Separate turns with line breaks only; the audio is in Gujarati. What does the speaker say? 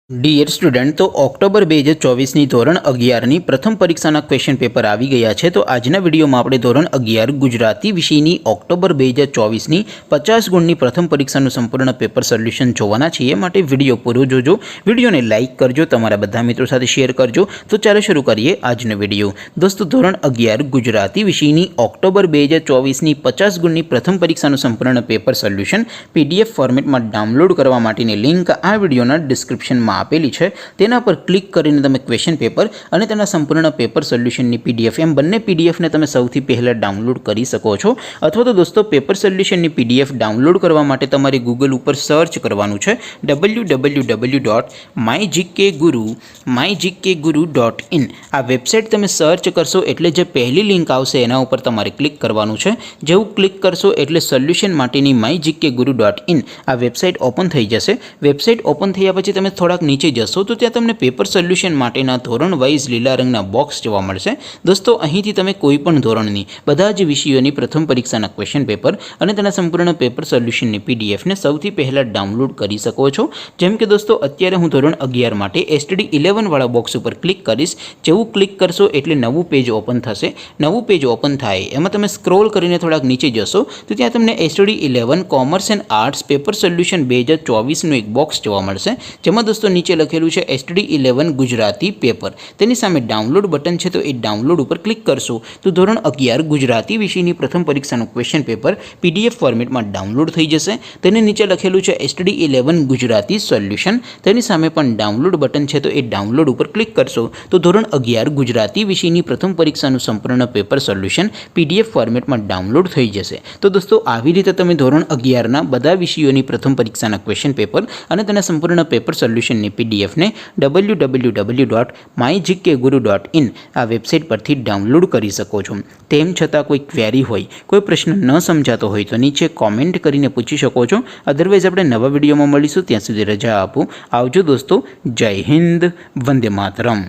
ડિયર સ્ટુડન્ટ, તો ઓક્ટોબર 2024ની ધોરણ 11ની પ્રથમ પરીક્ષાના ક્વેશ્ચન પેપર આવી ગયા છે। તો આજના વિડીયોમાં આપણે ધોરણ 11 ગુજરાતી વિષયની ઓક્ટોબર 2024ની 50 ગુણની પ્રથમ પરીક્ષાનું સંપૂર્ણ પેપર સોલ્યુશન જોવાના છીએ। માટે વિડીયો પૂરો જોજો, વિડીયોને લાઇક કરજો, તમારા બધા મિત્રો સાથે શેર કરજો। તો ચાલો શરૂ કરીએ આજનો વિડીયો। દોસ્તો, ધોરણ 11 ગુજરાતી વિષયની ઓક્ટોબર 2024ની 50 ગુણની પ્રથમ પરીક્ષાનું સંપૂર્ણ પેપર સોલ્યુશન PDF ફોર્મેટમાં ડાઉનલોડ કરવા માટેની લિંક આ વિડીયોના ડિસ્ક્રિપ્શનમાં આપેલી છે। તેના પર ક્લિક કરીને તમે ક્વેશ્ચન પેપર અને તેના સંપૂર્ણ પેપર સોલ્યુશનની PDF એમ બંને PDFને તમે સૌથી પહેલાં ડાઉનલોડ કરી શકો છો। અથવા તો દોસ્તો, પેપર સોલ્યુશનની PDF ડાઉનલોડ કરવા માટે તમારે ગૂગલ ઉપર સર્ચ કરવાનું છે www.mygkguru.in। આ વેબસાઇટ તમે સર્ચ કરશો એટલે જે પહેલી લિંક આવશે એના ઉપર તમારે ક્લિક કરવાનું છે। જેવું ક્લિક કરશો એટલે સોલ્યુશન માટેની mygkguru.in આ વેબસાઇટ ઓપન થઈ જશે। વેબસાઇટ ઓપન થયા પછી તમે થોડાક નીચે જશો તો ત્યાં તમને પેપર સોલ્યુશન માટેના ધોરણ વાઇઝ લીલા રંગના બોક્સ જોવા મળશે। દોસ્તો, અહીંથી તમે કોઈ પણ ધોરણની બધા જ વિષયોની પ્રથમ પરીક્ષાના ક્વેશ્ચન પેપર અને તેના સંપૂર્ણ પેપર સોલ્યુશનની PDFને સૌથી પહેલાં ડાઉનલોડ કરી શકો છો। જેમ કે દોસ્તો, અત્યારે હું ધોરણ 11 માટે STD11 વાળા બોક્સ ઉપર ક્લિક કરીશ। જેવું ક્લિક કરશો એટલે નવું પેજ ઓપન થશે। નવું પેજ ઓપન થાય એમાં તમે સ્ક્રોલ કરીને થોડાક નીચે જશો તો ત્યાં તમને STD11 commerce and arts paper solution 2024નું એક બોક્સ જોવા મળશે। જેમાં દોસ્તો નીચે લખેલું છે STD11 ગુજરાતી પેપર। તેની સામે ડાઉનલોડ બટન છે, તો એ ડાઉનલોડ ઉપર ક્લિક કરશો તો ધોરણ 11 ગુજરાતી વિષયની પ્રથમ પરીક્ષાનું ક્વેશ્ચન પેપર PDF ફોર્મેટમાં ડાઉનલોડ થઈ જશે। તેને નીચે લખેલું છે STD11 ગુજરાતી સોલ્યુશન। તેની સામે પણ ડાઉનલોડ બટન છે, તો એ ડાઉનલોડ ઉપર ક્લિક કરશો તો ધોરણ 11 ગુજરાતી વિષયની પ્રથમ પરીક્ષાનું સંપૂર્ણ પેપર સોલ્યુશન PDF ફોર્મેટમાં ડાઉનલોડ થઈ જશે। તો દોસ્તો, આવી રીતે તમે ધોરણ 11ના બધા વિષયોની પ્રથમ પરીક્ષાના ક્વેશ્ચન પેપર અને તેના સંપૂર્ણ પેપર સોલ્યુશનની PDFને www.mygkguru.in આ વેબસાઇટ પરથી ડાઉનલોડ કરી શકો છો। તેમ છતાં કોઈ ક્વેરી હોય, કોઈ પ્રશ્ન ન સમજાતો હોય તો નીચે કોમેન્ટ કરીને પૂછી શકો છો। અધરવાઇઝ આપણે નવા વિડીયોમાં મળીશું, ત્યાં સુધી રજા આપો। આવજો દોસ્તો, જય હિન્દ, વંદે માતરમ।